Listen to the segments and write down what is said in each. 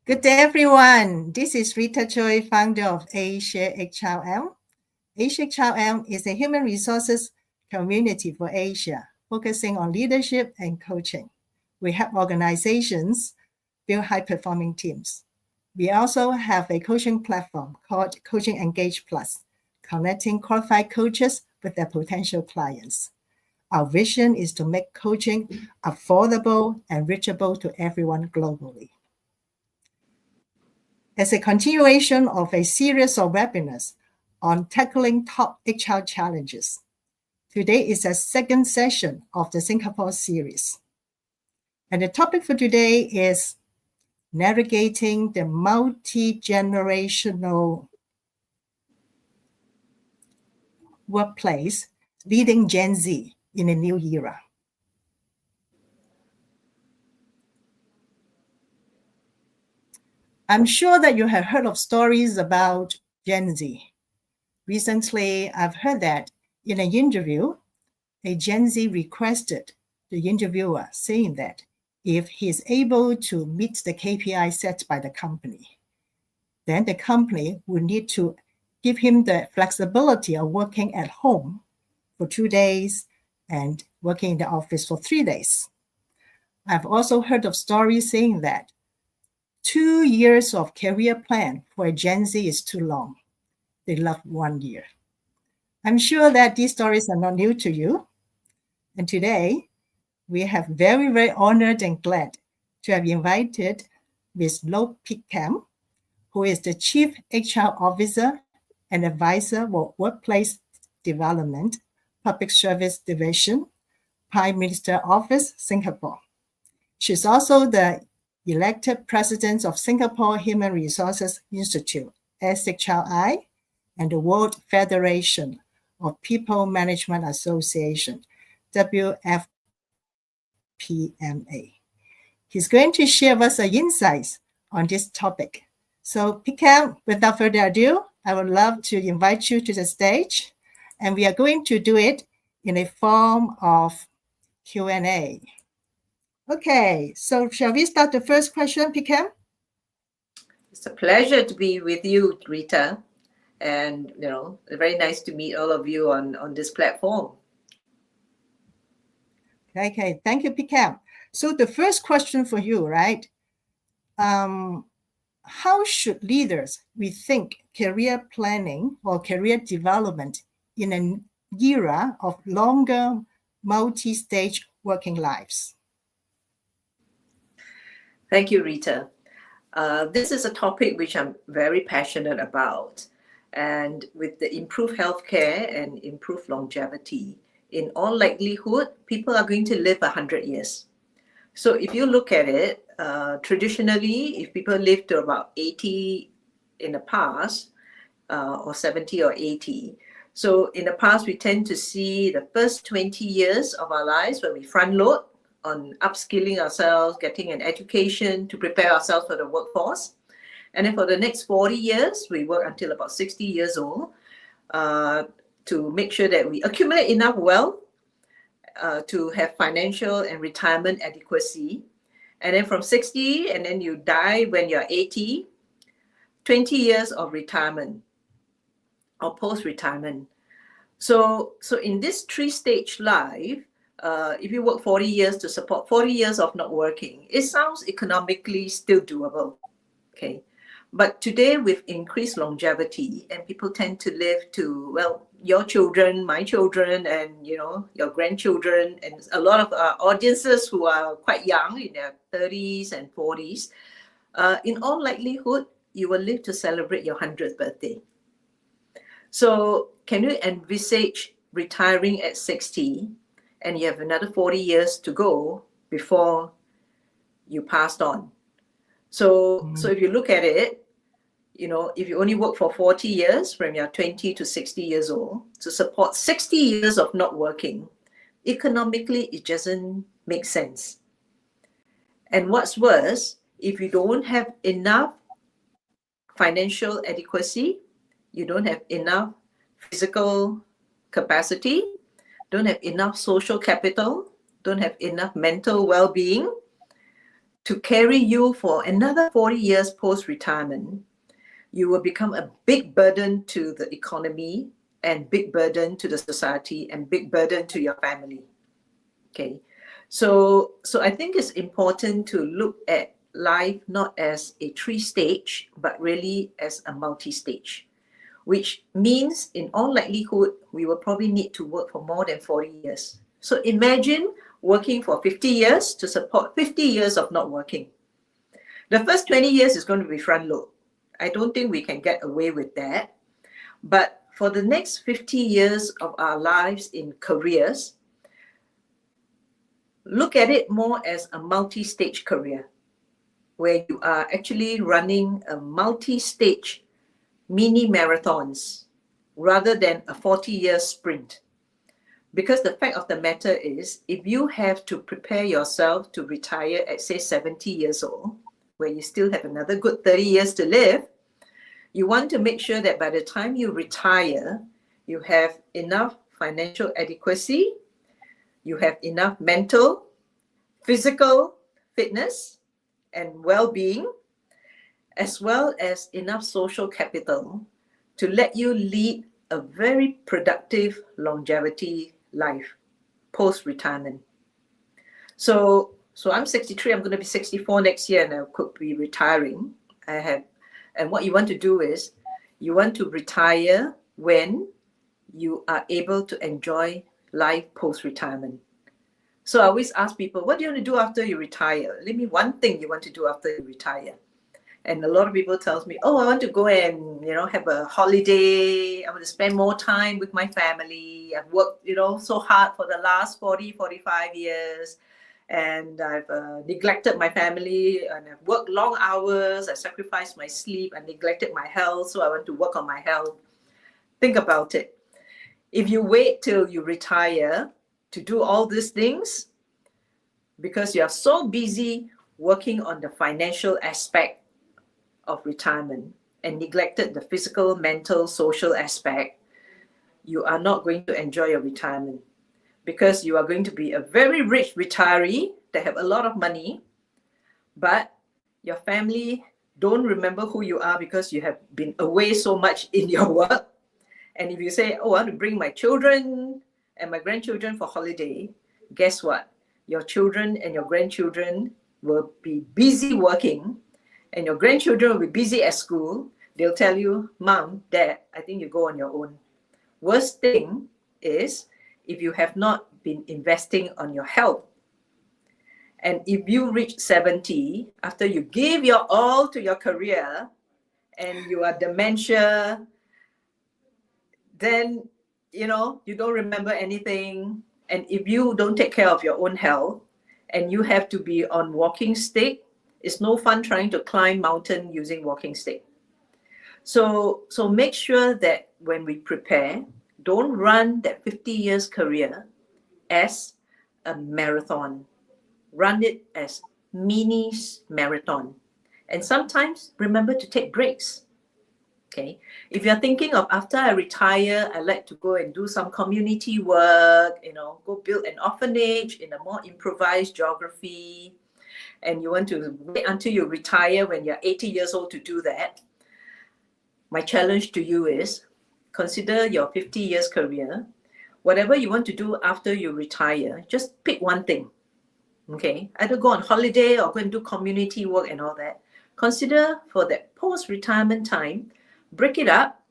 Good day, everyone. This is Rita Choi, founder of Asia HRM. Asia HRM is a human resources community for Asia, focusing on leadership and coaching. We help organizations build high-performing teams. We also have a coaching platform called Coaching Engage Plus, connecting qualified coaches with their potential clients. Our vision is to make coaching affordable and reachable to everyone globally. As a continuation of a series of webinars on tackling top HR challenges, today is the second session of the Singapore series. And the topic for today is navigating the multi-generational workplace, leading Gen Z in a new era. I'm sure that you have heard of stories about Gen Z. Recently, I've heard that in an interview, a Gen Z requested the interviewer saying that if he is able to meet the KPI set by the company, then the company will need to give him the flexibility of working at home for 2 days and working in the office for 3 days. I've also heard of stories saying that 2 years of career plan for a Gen Z is too long. They love 1 year. I'm sure that these stories are not new to you. And today, we have very, very honored and glad to have invited Ms. Peck Kem, who is the Chief HR Officer and Advisor for Workplace Development, Public Service Division, Prime Minister Office, Singapore. She's also the elected President of Singapore Human Resources Institute, SHRI, and the World Federation of People Management Association, WFPMA. He's going to share with us insights on this topic. So, Peck Kem, without further ado, I would love to invite you to the stage, and we are going to do it in a form of Q&A. Okay, so shall we start the first question, Peck Kem? It's a pleasure to be with you, Rita. And, very nice to meet all of you on this platform. Okay, thank you, Peck Kem. So the first question for you, right? How should leaders rethink career planning or career development in an era of longer multi-stage working lives? Thank you, Rita. This is a topic which I'm very passionate about. And with the improved healthcare and improved longevity, in all likelihood, people are going to live 100 years. So if you look at it, traditionally, if people live to about 80 in the past, or 70 or 80, so in the past, we tend to see the first 20 years of our lives when we front load on upskilling ourselves, getting an education to prepare ourselves for the workforce. And then for the next 40 years, we work until about 60 years old to make sure that we accumulate enough wealth to have financial and retirement adequacy. And then from 60, and then you die when you're 80, 20 years of retirement or post-retirement. So in this 3-stage life, if you work 40 years to support 40 years of not working, it sounds economically still doable, okay? But today with increased longevity and people tend to live to, well, your children, my children, and, your grandchildren, and a lot of audiences who are quite young in their 30s and 40s, in all likelihood, you will live to celebrate your 100th birthday. So can you envisage retiring at 60 and you have another 40 years to go before you passed on? So if you look at it, if you only work for 40 years from your 20 to 60 years old to support 60 years of not working, economically, it doesn't make sense. And what's worse, if you don't have enough financial adequacy, you don't have enough physical capacity, don't have enough social capital, don't have enough mental well-being to carry you for another 40 years post-retirement, you will become a big burden to the economy and big burden to the society and big burden to your family. Okay, so I think it's important to look at life not as a 3-stage, but really as a multi-stage, which means in all likelihood, we will probably need to work for more than 40 years. So imagine working for 50 years to support 50 years of not working. The first 20 years is going to be front load. I don't think we can get away with that. But for the next 50 years of our lives in careers, look at it more as a multi-stage career, where you are actually running a multi-stage mini marathons rather than a 40-year sprint. Because the fact of the matter is, if you have to prepare yourself to retire at, say, 70 years old, where you still have another good 30 years to live, you want to make sure that by the time you retire, you have enough financial adequacy, you have enough mental, physical fitness and well-being, as well as enough social capital to let you lead a very productive longevity life post-retirement. So I'm 63, I'm going to be 64 next year, and I could be retiring. And what you want to do is you want to retire when you are able to enjoy life post-retirement. So I always ask people, what do you want to do after you retire? Give me one thing you want to do after you retire. And a lot of people tells me, oh, I want to go and, have a holiday. I want to spend more time with my family. I've worked, so hard for the last 40, 45 years. And I've neglected my family, and I've worked long hours. I sacrificed my sleep. I neglected my health. So I want to work on my health. Think about it. If you wait till you retire to do all these things, because you are so busy working on the financial aspect of retirement and neglected the physical, mental, social aspect, you are not going to enjoy your retirement, because you are going to be a very rich retiree that have a lot of money, but your family don't remember who you are because you have been away so much in your work. And if you say, oh, I want to bring my children and my grandchildren for holiday, guess what? Your children and your grandchildren will be busy working, and your grandchildren will be busy at school. They'll tell you, Mom, Dad, I think you go on your own. Worst thing is if you have not been investing on your health. And if you reach 70, after you give your all to your career and you are dementia, then, you don't remember anything. And if you don't take care of your own health and you have to be on walking stick, it's no fun trying to climb mountain using walking stick. So make sure that when we prepare, don't run that 50 years career as a marathon. Run it as mini marathon. And sometimes remember to take breaks. Okay. If you're thinking of, after I retire, I like to go and do some community work, go build an orphanage in a more improvised geography, and you want to wait until you retire when you're 80 years old to do that, my challenge to you is consider your 50 years career. Whatever you want to do after you retire, just pick one thing. Okay, either go on holiday or go and do community work and all that. Consider for that post-retirement time, break it up.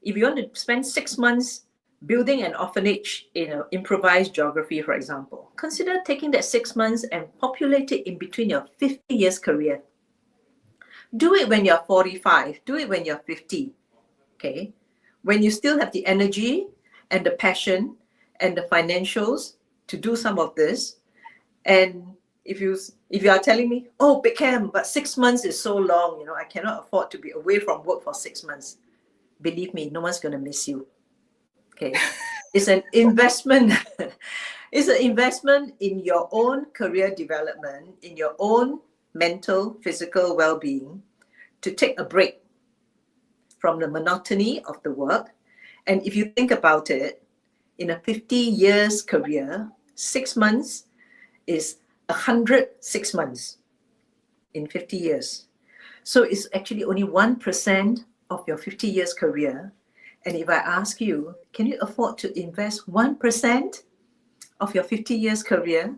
If you want to spend 6 months building an orphanage in an improvised geography, for example, consider taking that 6 months and populate it in between your 50 years career. Do it when you're 45, do it when you're 50, okay? When you still have the energy and the passion and the financials to do some of this. And if you are telling me, oh, Peck Kem, but 6 months is so long, I cannot afford to be away from work for 6 months. Believe me, no one's going to miss you. Okay, it's an investment. It's an investment in your own career development, in your own mental, physical well-being, to take a break from the monotony of the work. And if you think about it, in a 50 years career, 6 months is 106 months. in 50 years. So it's actually only 1% of your 50 years career. And if I ask you, can you afford to invest 1% of your 50 years career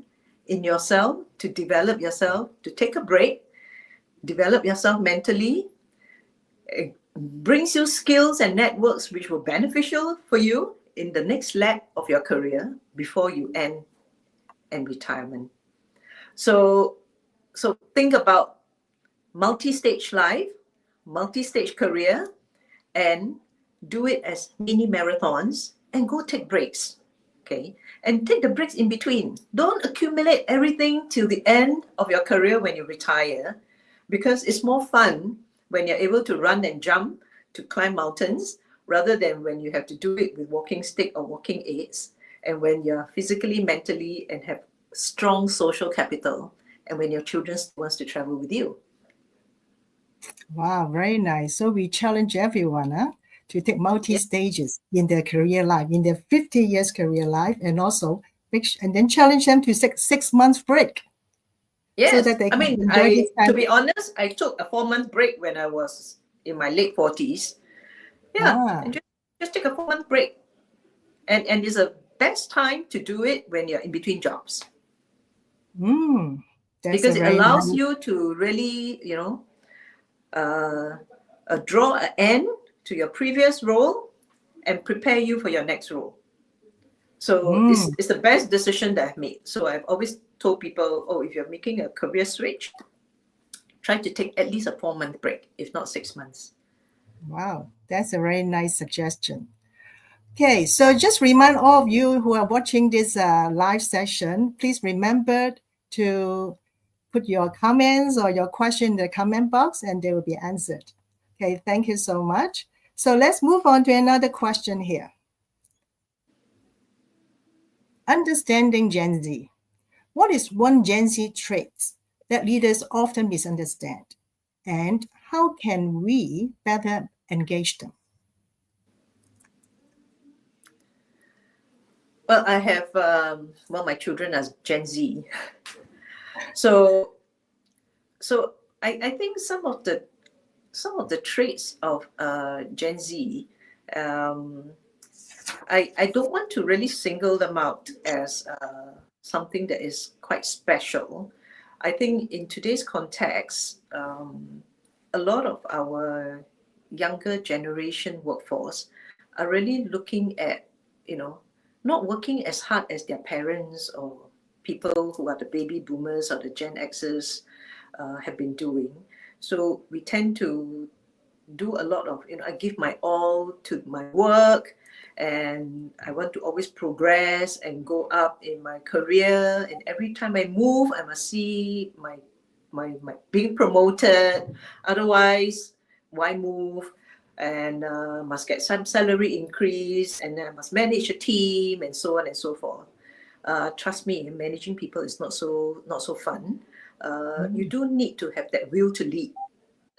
in yourself, to develop yourself, to take a break, develop yourself mentally? It brings you skills and networks which will be beneficial for you in the next leg of your career before you end in retirement. So think about multi-stage life, multi-stage career, and do it as mini marathons and go take breaks. Okay. And take the breaks in between. Don't accumulate everything till the end of your career when you retire, because it's more fun when you're able to run and jump, to climb mountains, rather than when you have to do it with walking stick or walking aids, and when you're physically, mentally, and have strong social capital, and when your children wants to travel with you. Wow, very nice. So we challenge everyone to take multi-stages in their career life, in their 50 years career life, and also and then challenge them to take 6 months break. Yes, so that they can enjoy this time. To be honest, I took a 4-month break when I was in my late 40s. Yeah, and just take a 4-month break. And it's the best time to do it when you're in between jobs. Because it allows you to really, draw an end to your previous role and prepare you for your next role. So it's the best decision that I've made. So I've always told people, if you're making a career switch, try to take at least a 4-month break, if not 6 months. Wow, that's a very nice suggestion. Okay, so just remind all of you who are watching this live session, please remember to put your comments or your question in the comment box and they will be answered. Okay, thank you so much. So let's move on to another question here. Understanding Gen Z. What is one Gen Z trait that leaders often misunderstand? And how can we better engage them? Well, I have, my children are Gen Z. So I think some of the traits of Gen Z, I don't want to really single them out as something that is quite special. I think in today's context, a lot of our younger generation workforce are really looking at, not working as hard as their parents or people who are the baby boomers or the Gen Xers have been doing. So we tend to do a lot of, I give my all to my work, and I want to always progress and go up in my career. And every time I move, I must see my being promoted. Otherwise, why move? And must get some salary increase, and then I must manage a team, and so on and so forth. Trust me, managing people is not so fun. You do need to have that will to lead,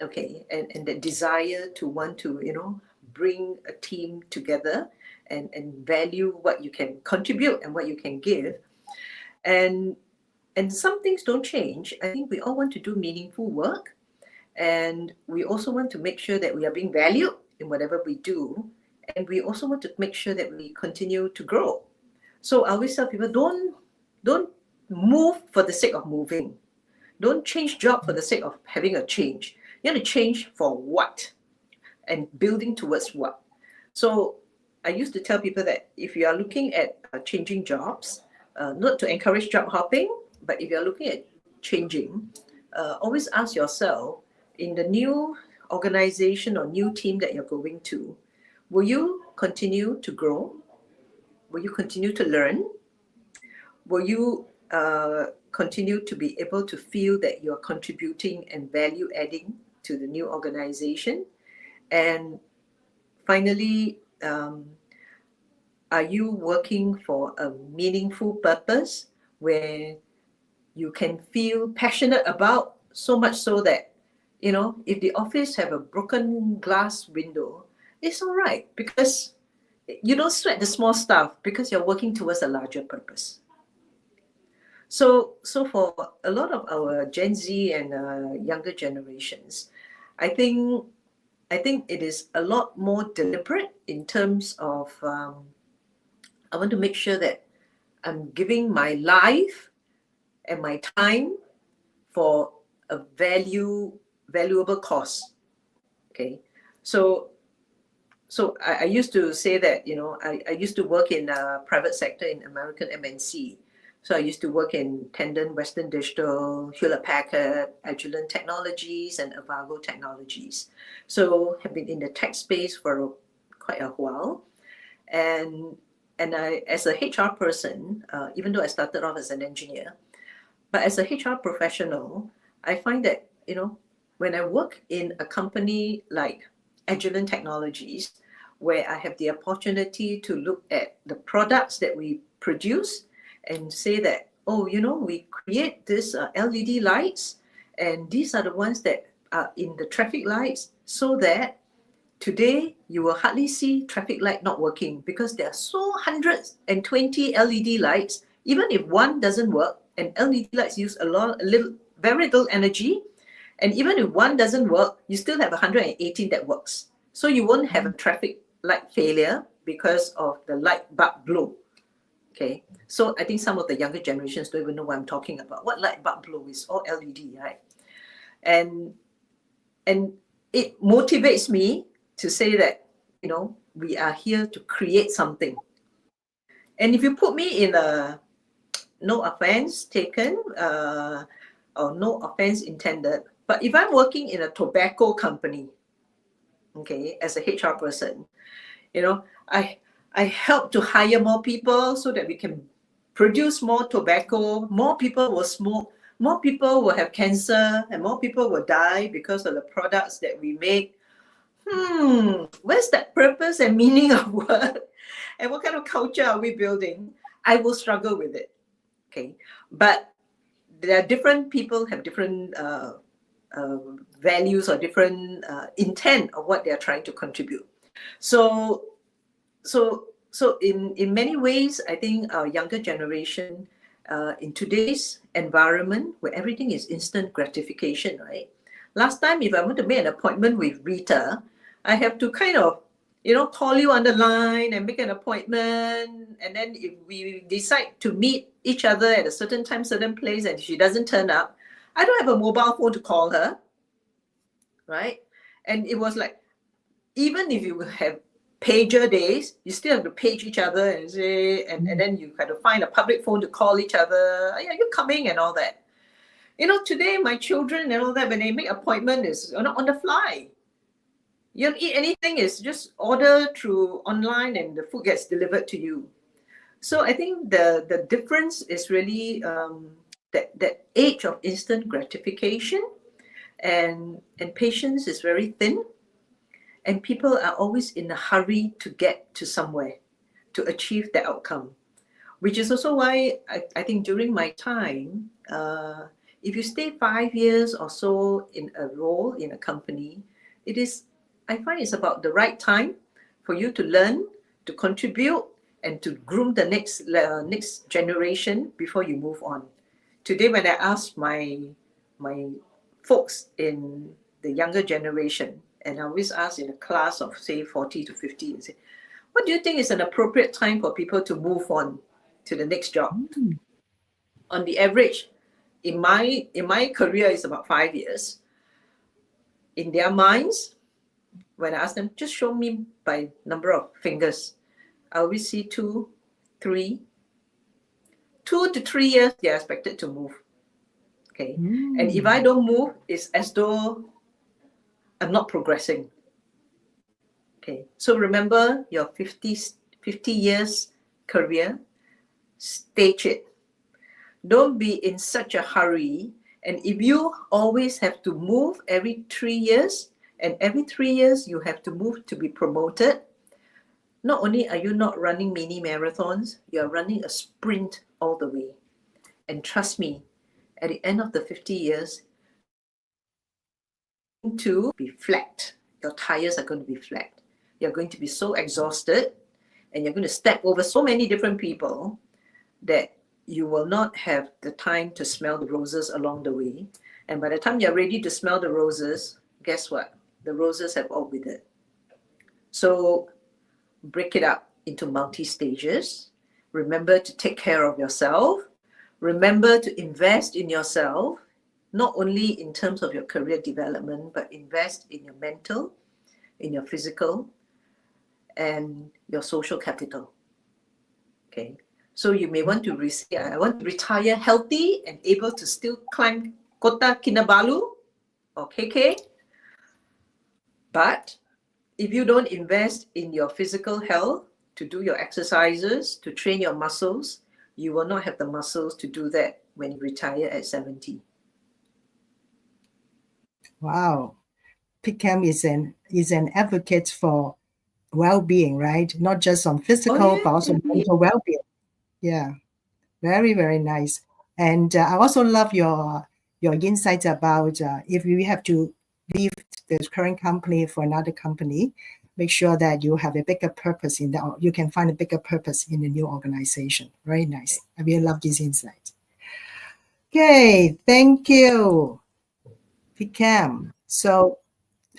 okay, and that desire to want to, bring a team together and value what you can contribute and what you can give. And some things don't change. I think we all want to do meaningful work, and we also want to make sure that we are being valued in whatever we do, and we also want to make sure that we continue to grow. So I always tell people, don't move for the sake of moving. Don't change job for the sake of having a change. You have to change for what, and building towards what. So I used to tell people that if you are looking at changing jobs, not to encourage job hopping, but if you're looking at changing, always ask yourself, in the new organization or new team that you're going to, will you continue to grow? Will you continue to learn? Will you continue to be able to feel that you're contributing and value adding to the new organization? And finally, are you working for a meaningful purpose where you can feel passionate about, so much so that, if the office have a broken glass window, it's all right, because you don't sweat the small stuff, because you're working towards a larger purpose. So for a lot of our Gen Z and younger generations, I think it is a lot more deliberate in terms of I want to make sure that I'm giving my life and my time for a valuable cause. Okay, so I used to say that, you know, I used to work in private sector in American MNC. So I used to work in Tandon, Western Digital, Hewlett Packard, Agilent Technologies, and Avago Technologies. So have been in the tech space for quite a while. And I, as a HR person, even though I started off as an engineer, but as a HR professional, I find that, you know, when I work in a company like Agilent Technologies, where I have the opportunity to look at the products that we produce and say that, oh, you know, we create these LED lights, and these are the ones that are in the traffic lights, so that today you will hardly see traffic light not working, because there are so 120 LED lights. Even if one doesn't work, and LED lights use very little energy, and even if one doesn't work, you still have 118 that works. So you won't have a traffic light failure because of the light bulb glow. Okay, so I think some of the younger generations don't even know what I'm talking about. What light bulb glow is? All LED, right? And it motivates me to say that, you know, we are here to create something. And if you put me in a, no offense taken, or no offense intended, but if I'm working in a tobacco company, okay, as a HR person, you know, I help to hire more people so that we can produce more tobacco, more people will smoke, more people will have cancer, and more people will die because of the products that we make. Where's that purpose and meaning of work? And what kind of culture are we building? I will struggle with it. Okay, but there are different people have different values or different intent of what they are trying to contribute. So in many ways, I think our younger generation, in today's environment where everything is instant gratification, right? Last time, if I want to make an appointment with Rita, I have to kind of, you know, call you on the line and make an appointment. And then if we decide to meet each other at a certain time, certain place, and she doesn't turn up, I don't have a mobile phone to call her, right? And it was like, even if you have pager days, you still have to page each other and say, and then you have to find a public phone to call each other. Are you coming and all that? You know, today my children and all that, when they make appointment, is on the fly. You don't eat anything, it's just order through online and the food gets delivered to you. So I think the difference is really that age of instant gratification, and patience is very thin, and people are always in a hurry to get to somewhere, to achieve the outcome, which is also why I think during my time, if you stay 5 years or so in a role in a company, I find it's about the right time for you to learn, to contribute, and to groom the next generation before you move on. Today, when I ask my folks in the younger generation, and I always ask in a class of say 40 to 50, and say, what do you think is an appropriate time for people to move on to the next job? On the average, in my career, is about 5 years. In their minds, when I ask them, just show me by number of fingers, I always see 2, 3. 2 to 3 years, they are expected to move. Okay. And if I don't move, it's as though I'm not progressing. Okay. So remember your 50 years career, stage it. Don't be in such a hurry. And if you always have to move every 3 years, and every 3 years you have to move to be promoted, not only are you not running mini marathons, you are running a sprint all the way. And trust me, at the end of the 50 years, to be flat. Your tires are going to be flat. You're going to be so exhausted, and you're going to step over so many different people that you will not have the time to smell the roses along the way. And by the time you're ready to smell the roses, guess what? The roses have all withered. So break it up into multi-stages. Remember to take care of yourself. Remember to invest in yourself, not only in terms of your career development, but invest in your mental, in your physical, and your social capital. Okay. So you may want to say, I want to retire healthy and able to still climb Kota Kinabalu or KK. But if you don't invest in your physical health, to do your exercises, to train your muscles, you will not have the muscles to do that when you retire at 70. Wow. Peck Kem is an advocate for well-being, right? Not just on physical, but also mental well-being. Yeah, very, very nice. And I also love your insights about if you have to leave the current company for another company, make sure that you have a bigger purpose in that. You can find a bigger purpose in the new organization. Very nice. I really love this insight. Okay, thank you, Peck Kem. So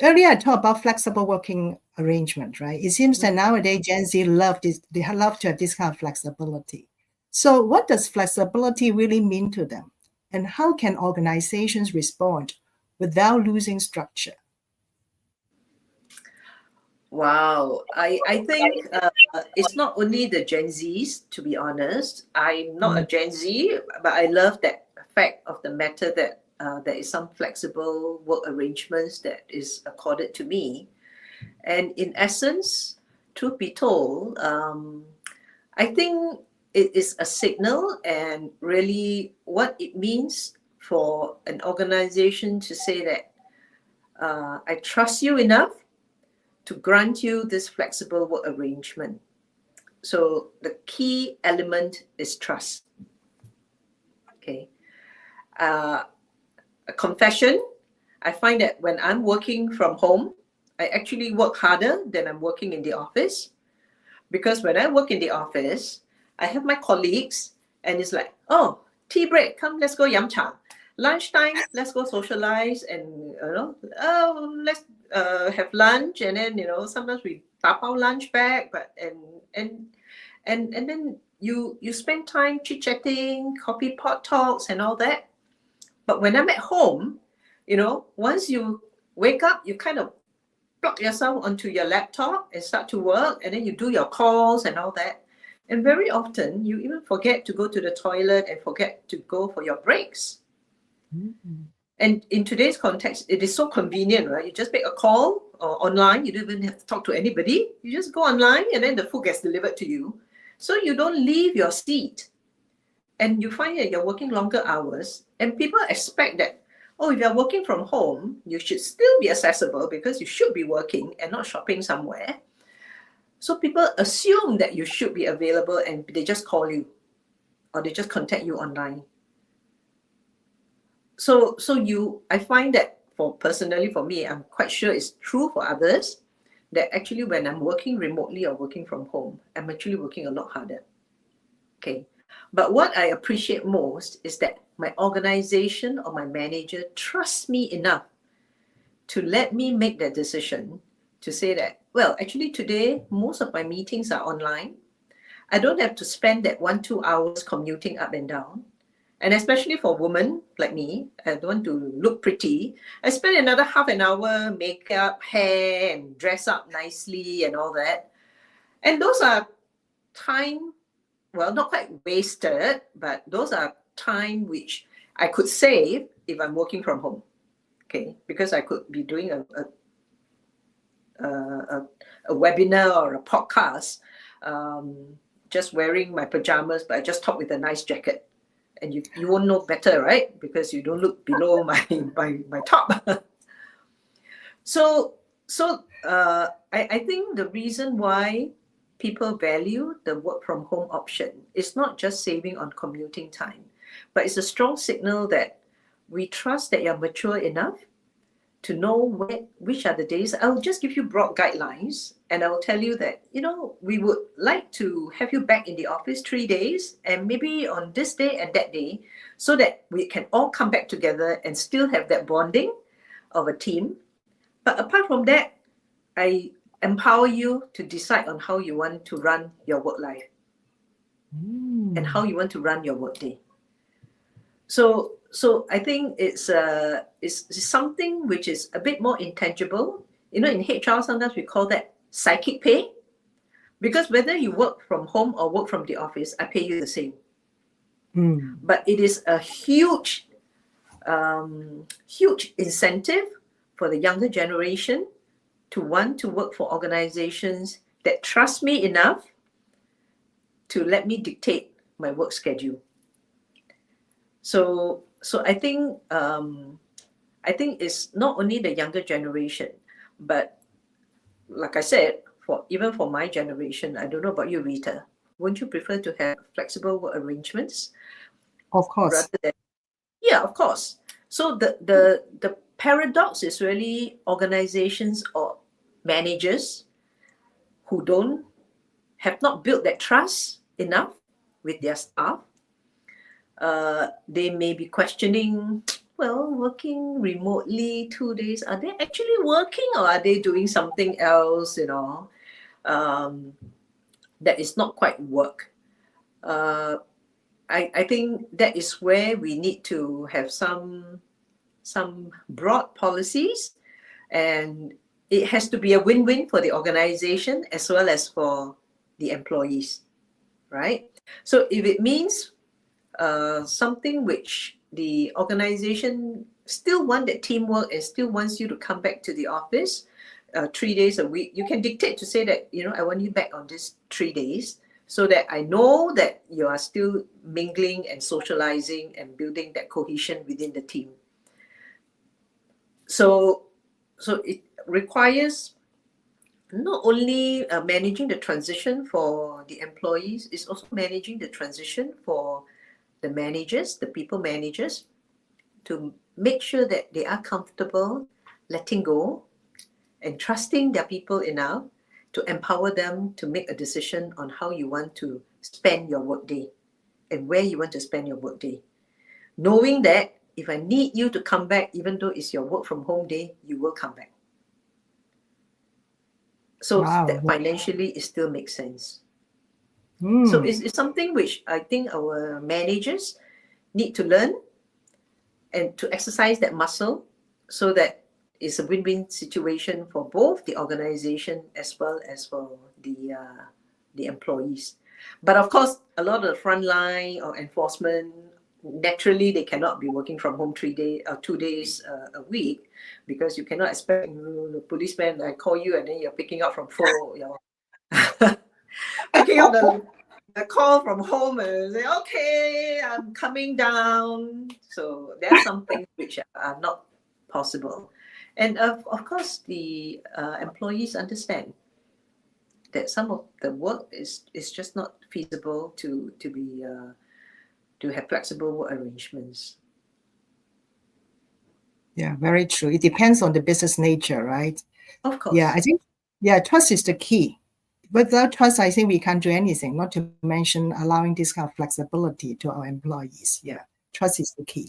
earlier I talked about flexible working arrangement, right? It seems that nowadays Gen Z love this, they love to have this kind of flexibility. So what does flexibility really mean to them? And how can organizations respond without losing structure? Wow. I think it's not only the Gen Zs, to be honest. I'm not a Gen Z, but I love that fact of the matter that there is some flexible work arrangements that is accorded to me. And in essence, truth be told, I think it is a signal, and really what it means for an organization to say that I trust you enough to grant you this flexible work arrangement. So the key element is trust. Okay. A confession, I find that when I'm working from home, I actually work harder than I'm working in the office. Because when I work in the office, I have my colleagues and it's like, oh, tea break, come, let's go yum cha. Lunchtime, let's go socialize and, let's have lunch. And then, sometimes we tap our lunch back, and then you spend time chit-chatting, coffee pot talks and all that. But when I'm at home, once you wake up, you kind of plug yourself onto your laptop and start to work, and then you do your calls and all that. And very often you even forget to go to the toilet and forget to go for your breaks. Mm-hmm. And in today's context, it is so convenient, right? You just make a call or online. You don't even have to talk to anybody. You just go online and then the food gets delivered to you. So you don't leave your seat. And you find that you're working longer hours, and people expect that, oh, if you're working from home, you should still be accessible because you should be working and not shopping somewhere. So people assume that you should be available and they just call you or they just contact you online. So I find that personally for me, I'm quite sure it's true for others, that actually when I'm working remotely or working from home, I'm actually working a lot harder. Okay. But what I appreciate most is that my organization or my manager trusts me enough to let me make that decision to say that, well, actually today, most of my meetings are online. I don't have to spend that 1-2 hours commuting up and down. And especially for women like me, I don't want to look pretty. I spend another half an hour, makeup, hair, and dress up nicely and all that. And those are time, well, not quite wasted, but those are time which I could save if I'm working from home. Okay, because I could be doing a webinar or a podcast, just wearing my pajamas, but I just top with a nice jacket. And you won't know better, right? Because you don't look below my top. So I think the reason why people value the work from home option is not just saving on commuting time, but it's a strong signal that we trust that you're mature enough to know which are the days. I'll just give you broad guidelines, and I'll tell you that, we would like to have you back in the office 3 days, and maybe on this day and that day, so that we can all come back together and still have that bonding of a team. But apart from that, I empower you to decide on how you want to run your work life and how you want to run your work day. So I think it's something which is a bit more intangible. In HR, sometimes we call that psychic pay, because whether you work from home or work from the office, I pay you the same. But it is a huge incentive for the younger generation to want to work for organizations that trust me enough to let me dictate my work schedule. So I think it's not only the younger generation, but like I said, even for my generation, I don't know about you, Rita, wouldn't you prefer to have flexible work arrangements? Of course. Yeah, of course. So the paradox is really organizations or managers who have not built that trust enough with their staff. They may be questioning, well, working remotely 2 days, are they actually working or are they doing something else, that is not quite work? I think that is where we need to have some broad policies, and it has to be a win-win for the organization as well as for the employees, right? So if it means something which the organization still want that teamwork and still wants you to come back to the office 3 days a week, you can dictate to say that, I want you back on this 3 days, so that I know that you are still mingling and socializing and building that cohesion within the team. So it requires not only managing the transition for the employees, it's also managing the transition for the managers, the people managers, to make sure that they are comfortable letting go and trusting their people enough to empower them to make a decision on how you want to spend your workday and where you want to spend your workday. Knowing that if I need you to come back, even though it's your work from home day, you will come back. So that financially it still makes sense. So it's something which I think our managers need to learn and to exercise that muscle, so that it's a win-win situation for both the organization as well as for the employees. But of course, a lot of the frontline or enforcement, naturally they cannot be working from home 2 days a week, because you cannot expect the policeman, I call you and then you're picking up from picking up the call from home and say, okay, I'm coming down. So there are some things which are not possible. And of course, the employees understand that some of the work is just not feasible to have flexible work arrangements. Yeah, very true. It depends on the business nature, right? Of course. Yeah, I think, trust is the key. Without trust, I think we can't do anything, not to mention allowing this kind of flexibility to our employees. Yeah, trust is the key.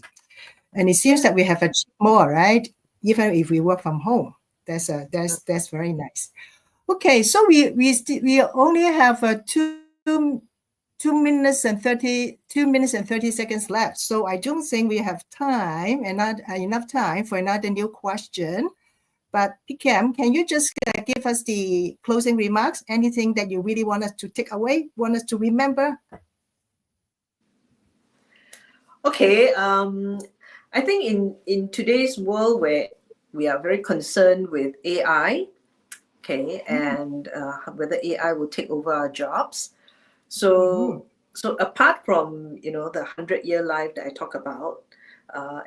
And it seems that we have achieved more, right? Even if we work from home. That's very nice. Okay, so we only have 2 minutes and 30 seconds left. So I don't think we have time and not enough time for another new question. But Peck Kem, can you just give us the closing remarks? Anything that you really want us to take away, want us to remember? Okay, I think in today's world where we are very concerned with AI, okay, and whether AI will take over our jobs. So apart from the 100-year life that I talk about,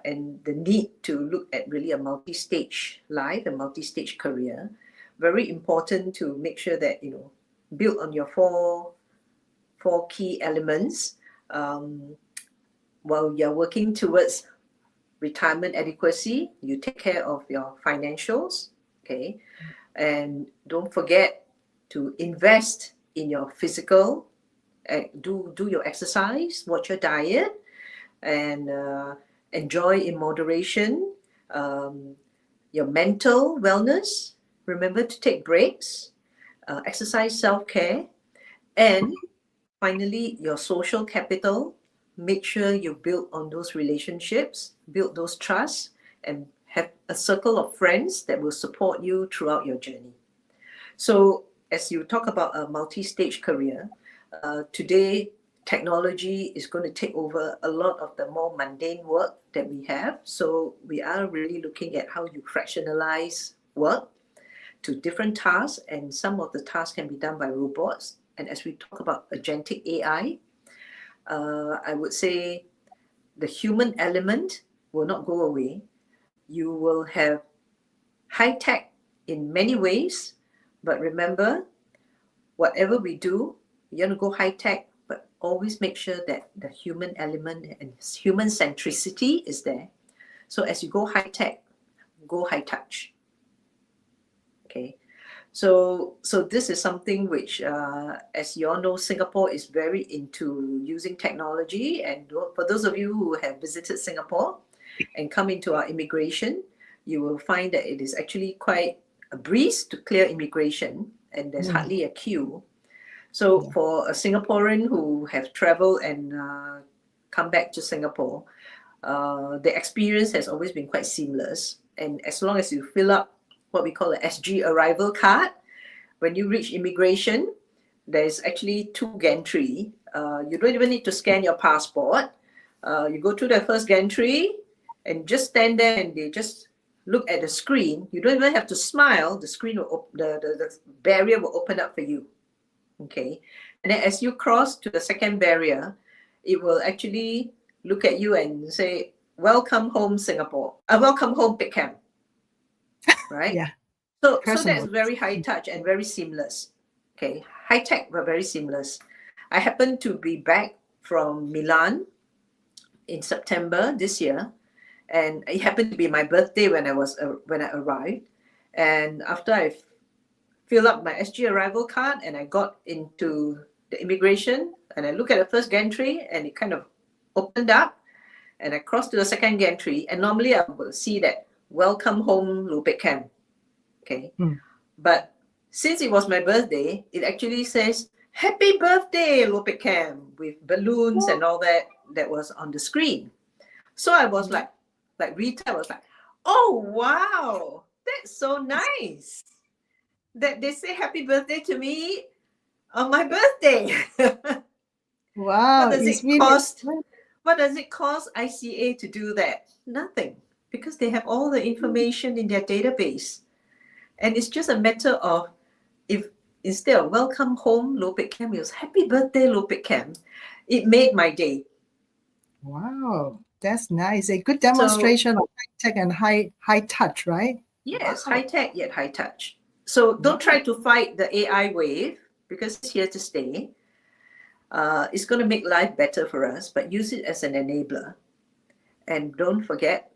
and the need to look at really a multi-stage life, a multi-stage career, very important to make sure that build on your four key elements while you're working towards retirement adequacy. You take care of your financials, okay? And don't forget to invest in your physical, do your exercise, watch your diet, and enjoy in moderation. Your mental wellness, remember to take breaks, exercise self-care, and finally, your social capital. Make sure you build on those relationships, build those trusts, and have a circle of friends that will support you throughout your journey. So, as you talk about a multi-stage career, today technology is going to take over a lot of the more mundane work that we have. So, we are really looking at how you fractionalize work to different tasks, and some of the tasks can be done by robots. And as we talk about agentic AI, I would say the human element will not go away. You will have high tech in many ways, but remember, whatever we do, you want to go high tech, but always make sure that the human element and human centricity is there. So as you go high tech, go high touch. Okay. So this is something which, as you all know, Singapore is very into using technology. And for those of you who have visited Singapore and come into our immigration, you will find that it is actually quite a breeze to clear immigration, and there's hardly a queue. So for a Singaporean who have traveled and come back to Singapore, the experience has always been quite seamless. And as long as you fill up what we call a SG arrival card, when you reach immigration, there's actually 2 gantry. You don't even need to scan your passport. You go to the first gantry and just stand there, and they just look at the screen. You don't even have to smile. The screen will the barrier will open up for you. Okay, and then as you cross to the second barrier, it will actually look at you and say, "Welcome home, Singapore. Welcome home, Peck Kem." Right? Yeah. So that's very high touch and very seamless. Okay, high tech but very seamless. I happened to be back from Milan in September this year, and it happened to be my birthday when I arrived. And after I filled up my SG arrival card and I got into the immigration, and I look at the first gantry and it kind of opened up, and I crossed to the second gantry, and normally I will see that "Welcome home, Peck Kem." Okay. But since it was my birthday, it actually says "Happy birthday, Peck Kem," with balloons and all that was on the screen. So I was like Rita was like, "Oh wow, that's so nice that they say happy birthday to me on my birthday." Wow. What does it cost? What does it cost ICA to do that? Nothing, because they have all the information in their database. And it's just a matter of, if instead of "Welcome home, Peck Kem," it was "Happy birthday, Peck Kem." It made my day. Wow, that's nice. A good demonstration of high tech and high touch, right? Yes, high tech yet high touch. So don't try to fight the AI wave, because it's here to stay. It's going to make life better for us, but use it as an enabler. And don't forget,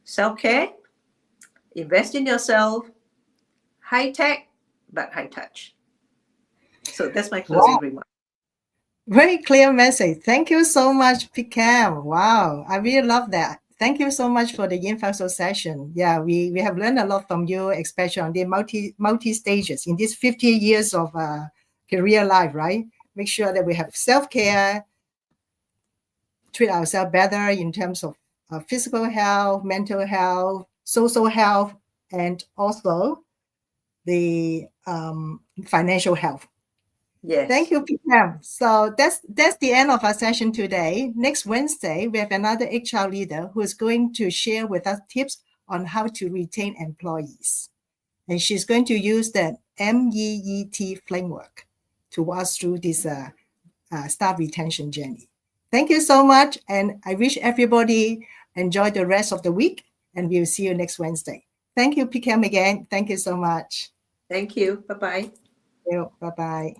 self-care, invest in yourself, high tech, but high touch. So that's my closing remark. Very clear message. Thank you so much, Peck Kem. Wow, I really love that. Thank you so much for the info session. Yeah, we have learned a lot from you, especially on the multi stages in these 50 years of career life, right? Make sure that we have self-care, treat ourselves better in terms of physical health, mental health, social health, and also the financial health. Yes. Thank you, Peck Kem. So that's the end of our session today. Next Wednesday, we have another HR leader who is going to share with us tips on how to retain employees. And she's going to use the MEET framework to walk us through this staff retention journey. Thank you so much. And I wish everybody enjoy the rest of the week, and we'll see you next Wednesday. Thank you, Peck Kem, again. Thank you so much. Thank you. Bye-bye. Bye-bye.